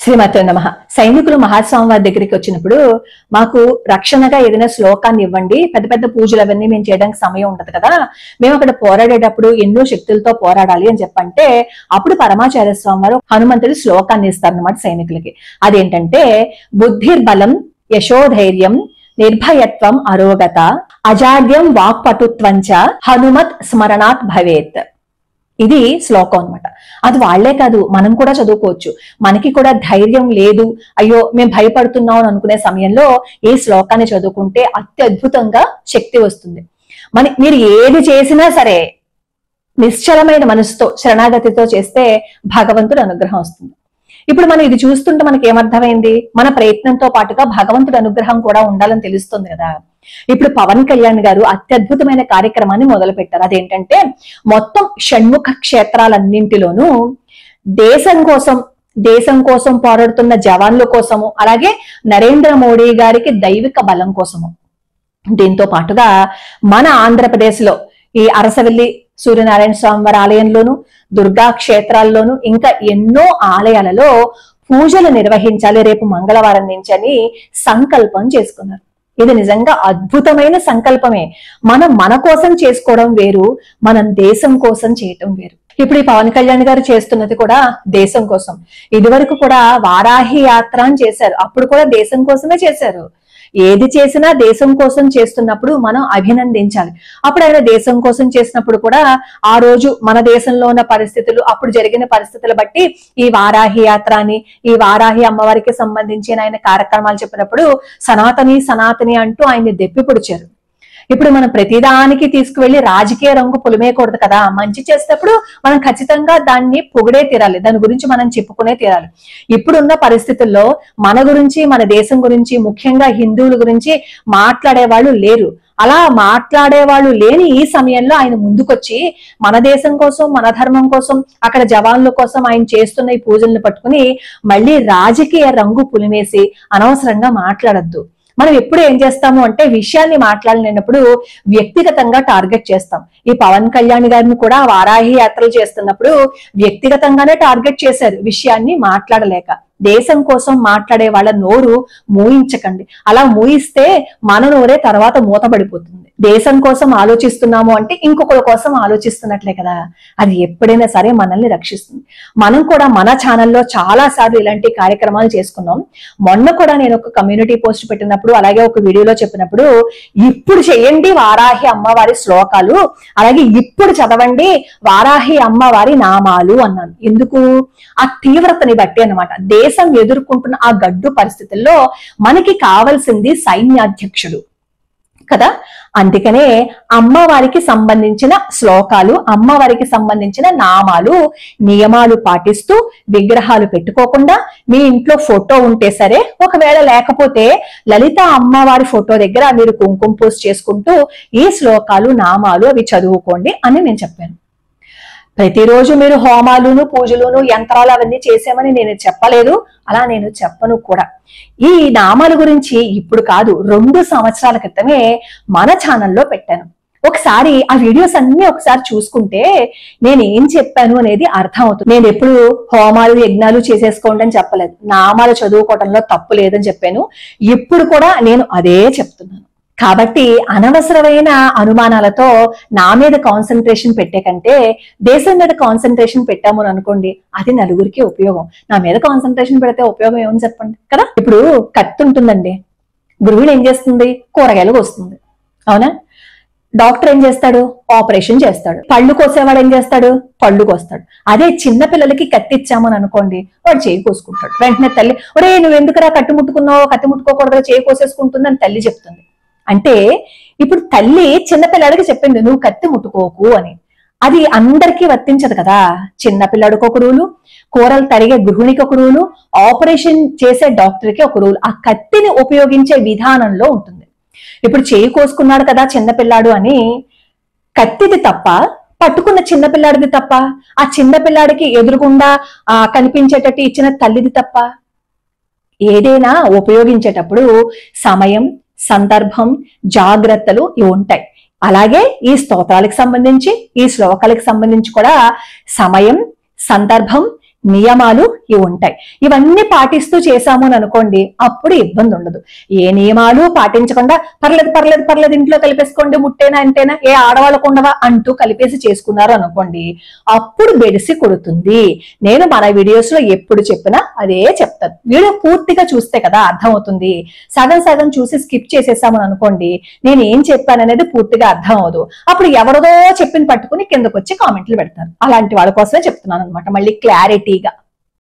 శ్రీమతే నమః. సైనికులు మహాస్వామి వారి దగ్గరికి వచ్చినప్పుడు మాకు రక్షణగా ఏదైనా శ్లోకాన్ని ఇవ్వండి, పెద్ద పెద్ద పూజలు అవన్నీ మేము చేయడానికి సమయం ఉండదు కదా, మేము అక్కడ పోరాడేటప్పుడు ఎన్నో శక్తులతో పోరాడాలి అని చెప్పంటే అప్పుడు పరమాచార్య స్వామి వారు హనుమంతుడి శ్లోకాన్ని ఇస్తారన్నమాట సైనికులకి. అదేంటంటే బుద్ధిర్బలం యశోధైర్యం నిర్భయత్వం అరోగత అజాడ్యం వాక్పటుత్వంచ హనుమత్ స్మరణాత్ భవేత్. ఇది శ్లోకం అన్నమాట. అది వాళ్లే కాదు, మనం కూడా చదువుకోవచ్చు. మనకి కూడా ధైర్యం లేదు, అయ్యో మేము భయపడుతున్నాం అని అనుకునే సమయంలో ఈ శ్లోకాన్ని చదువుకుంటే అత్యద్భుతంగా శక్తి వస్తుంది. మీరు ఏది చేసినా సరే నిశ్చలమైన మనసుతో శరణాగతితో చేస్తే భగవంతుడి అనుగ్రహం వస్తుంది. ఇప్పుడు మనం ఇది చూస్తుంటే మనకి ఏమర్థమైంది, మన ప్రయత్నంతో పాటుగా భగవంతుడి అనుగ్రహం కూడా ఉండాలని తెలుస్తుంది కదా. ఇప్పుడు పవన్ కళ్యాణ్ గారు అత్యద్భుతమైన కార్యక్రమాన్ని మొదలు పెట్టారు. అదేంటంటే మొత్తం షణ్ముఖ క్షేత్రాలన్నింటిలోనూ దేశం కోసం పోరాడుతున్న జవాన్ల కోసము, అలాగే నరేంద్ర మోడీ గారికి దైవిక బలం కోసము, దీంతో పాటుగా మన ఆంధ్రప్రదేశ్ లో ఈ అరసవెల్లి సూర్యనారాయణ స్వామి వారి ఆలయంలోను, దుర్గా క్షేత్రాల్లోనూ ఇంకా ఎన్నో ఆలయాలలో పూజలు నిర్వహించాలి రేపు మంగళవారం నుంచి అని సంకల్పం చేసుకున్నారు. ఇది నిజంగా అద్భుతమైన సంకల్పమే. మనం మన కోసం చేసుకోవడం వేరు, మనం దేశం కోసం చేయటం వేరు. ఇప్పుడు ఈ పవన్ కళ్యాణ్ గారు చేస్తున్నది కూడా దేశం కోసం. ఇదివరకు కూడా వారాహి యాత్ర అని చేశారు, అప్పుడు కూడా దేశం కోసమే చేశారు. ఏది చేసినా దేశం కోసం చేస్తున్నప్పుడు మనం అభినందించాలి. అప్పుడు ఆయన దేశం కోసం చేసినప్పుడు కూడా ఆ రోజు మన దేశంలో ఉన్న పరిస్థితులు, అప్పుడు జరిగిన పరిస్థితులు బట్టి ఈ వారాహి యాత్ర అని, ఈ వారాహి అమ్మవారికి సంబంధించిన ఆయన కార్యక్రమాలు చెప్పినప్పుడు సనాతని అంటూ ఆయన్ని దెప్పి పొడిచారు. ఇప్పుడు మనం ప్రతిదానికి తీసుకువెళ్లి రాజకీయ రంగు పులిమేయకూడదు కదా. మంచి చేసేటప్పుడు మనం ఖచ్చితంగా దాన్ని పొగిడే తీరాలి, దాని గురించి మనం చెప్పుకునే తీరాలి. ఇప్పుడున్న పరిస్థితుల్లో మన గురించి, మన దేశం గురించి, ముఖ్యంగా హిందువుల గురించి మాట్లాడే వాళ్ళు లేరు. అలా మాట్లాడే వాళ్ళు లేని ఈ సమయంలో ఆయన ముందుకొచ్చి మన దేశం కోసం, మన ధర్మం కోసం, అక్కడ జవాన్ల కోసం ఆయన చేస్తున్న ఈ పూజలను పట్టుకుని మళ్ళీ రాజకీయ రంగు పులిమేసి అనవసరంగా మాట్లాడద్దు. మనం ఎప్పుడు ఏం చేస్తాము అంటే విషయాన్ని మాట్లాడలేనప్పుడు వ్యక్తిగతంగా టార్గెట్ చేస్తాం. ఈ పవన్ కళ్యాణ్ గారిని కూడా వారాహి యాత్రలు చేస్తున్నప్పుడు వ్యక్తిగతంగానే టార్గెట్ చేశారు, విషయాన్ని మాట్లాడలేక. దేశం కోసం మాట్లాడే వాళ్ళ నోరు మూయించకండి. అలా మూయిస్తే మన నోరే తర్వాత మూతపడిపోతుంది. దేశం కోసం ఆలోచిస్తున్నాము అంటే ఇంకొకరి కోసం ఆలోచిస్తున్నట్లే కదా. అది ఎప్పుడైనా సరే మనల్ని రక్షిస్తుంది. మనం కూడా మన ఛానల్లో చాలా సార్లు ఇలాంటి కార్యక్రమాలు చేసుకున్నాం. మొన్న కూడా నేను ఒక కమ్యూనిటీ పోస్ట్ పెట్టినప్పుడు, అలాగే ఒక వీడియోలో చెప్పినప్పుడు, ఇప్పుడు చేయండి వారాహి అమ్మవారి శ్లోకాలు, అలాగే ఇప్పుడు చదవండి వారాహి అమ్మవారి నామాలు అన్నాను. ఎందుకు? ఆ తీవ్రతని బట్టి అన్నమాట. దేశం ఎదుర్కొంటున్న ఆ గడ్డు పరిస్థితుల్లో మనకి కావాల్సింది సైన్యాధ్యక్షుడు కదా. అందుకనే అమ్మవారికి సంబంధించిన శ్లోకాలు, అమ్మవారికి సంబంధించిన నామాలు, నియమాలు పాటిస్తూ విగ్రహాలు పెట్టుకోకుండా, మీ ఇంట్లో ఫోటో ఉంటే సరే, ఒకవేళ లేకపోతే లలిత అమ్మవారి ఫోటో దగ్గర మీరు కుంకుమ పూజ చేసుకుంటూ ఈ శ్లోకాలు, నామాలు అవి చదువుకోండి అని నేను చెప్పాను. ప్రతిరోజు మీరు హోమాలును, పూజలును, యంత్రాలు అవన్నీ చేసామని నేను చెప్పలేదు, అలా నేను చెప్పను కూడా. ఈ నామాల గురించి ఇప్పుడు కాదు, 2 సంవత్సరాల క్రితమే మన ఛానల్లో పెట్టాను. ఒకసారి ఆ వీడియోస్ అన్ని ఒకసారి చూసుకుంటే నేను ఏం చెప్పాను అనేది అర్థం అవుతుంది. నేను ఎప్పుడు హోమాలు, యజ్ఞాలు చేసేసుకోండి అని చెప్పలేదు, నామాలు చదువుకోవడంలో తప్పు లేదని చెప్పాను. ఇప్పుడు కూడా నేను అదే చెప్తున్నాను. కాబట్టి అనవసరమైన అనుమానాలతో నా మీద కాన్సన్ట్రేషన్ పెట్టే కంటే దేశం మీద కాన్సన్ట్రేషన్ పెట్టాము అని అనుకోండి, అది నలుగురికి ఉపయోగం. నా మీద కాన్సన్ట్రేషన్ పెడితే ఉపయోగం ఏమని చెప్పండి కదా. ఇప్పుడు కత్తి ఉంటుందండి, గృహిణి ఏం చేస్తుంది? కూరగాయలు కోస్తుంది, అవునా? డాక్టర్ ఏం చేస్తాడు? ఆపరేషన్ చేస్తాడు. పళ్ళు కోసేవాడు ఏం చేస్తాడు? పళ్ళు కోస్తాడు. అదే చిన్న పిల్లలకి కత్తి ఇచ్చామని అనుకోండి, వాడు చేయి కోసుకుంటాడు. వెంటనే తల్లి, ఒరే నువ్వు ఎందుకురా కత్తి ముట్టుకున్నావు, కత్తి ముట్టుకోకూడదు, చేయి కోసేసుకుంటుంది అని తల్లి చెప్తుంది. అంటే ఇప్పుడు తల్లి చిన్నపిల్లాడికి చెప్పింది నువ్వు కత్తి ముట్టుకోకు అని. అది అందరికీ వర్తించదు కదా. చిన్నపిల్లాడికి ఒక రూలు, కూరలు తరిగే గృహిణికి ఒక రూలు, ఆపరేషన్ చేసే డాక్టర్కి ఒక రూలు. ఆ కత్తిని ఉపయోగించే విధానంలో ఉంటుంది. ఇప్పుడు చేయి కోసుకున్నాడు కదా చిన్నపిల్లాడు అని, కత్తిది తప్ప, పట్టుకున్న చిన్నపిల్లాడిది తప్ప, ఆ చిన్నపిల్లాడికి ఎదురుగుండా కనిపించేటట్టు ఇచ్చిన తల్లిది తప్ప? ఏదైనా ఉపయోగించేటప్పుడు సమయం, సందర్భం, జాగ్రత్తలు ఇవి ఉంటాయి. అలాగే ఈ స్తోత్రాలకు సంబంధించి, ఈ శ్లోకాలకు సంబంధించి కూడా సమయం, సందర్భం, నియమాలు ఇవి ఉంటాయి. ఇవన్నీ పాటిస్తూ చేశాము అని అనుకోండి, అప్పుడు ఇబ్బంది ఉండదు. ఏ నియమాలు పాటించకుండా పర్లేదు పర్లేదు పర్లేదు ఇంట్లో కలిపేసుకోండి, ముట్టేనా అంటేనా, ఏ ఆడవాళ్ళకు ఉండవా అంటూ కలిపేసి చేసుకున్నారు అనుకోండి, అప్పుడు బెడిసి కొడుతుంది. నేను మన వీడియోస్ లో ఎప్పుడు చెప్పినా అదే చెప్తాను. వీడియో పూర్తిగా చూస్తే కదా అర్థమవుతుంది. సగం సగం చూసి స్కిప్ చేసేసామని అనుకోండి, నేను ఏం చెప్పాననేది పూర్తిగా అర్థం అవదు. అప్పుడు ఎవరిదో చెప్పిన పట్టుకుని కిందకు వచ్చి కామెంట్లు పెడతారు. అలాంటి వాళ్ళ కోసమే చెప్తున్నాను అనమాట, మళ్ళీ క్లారిటీగా.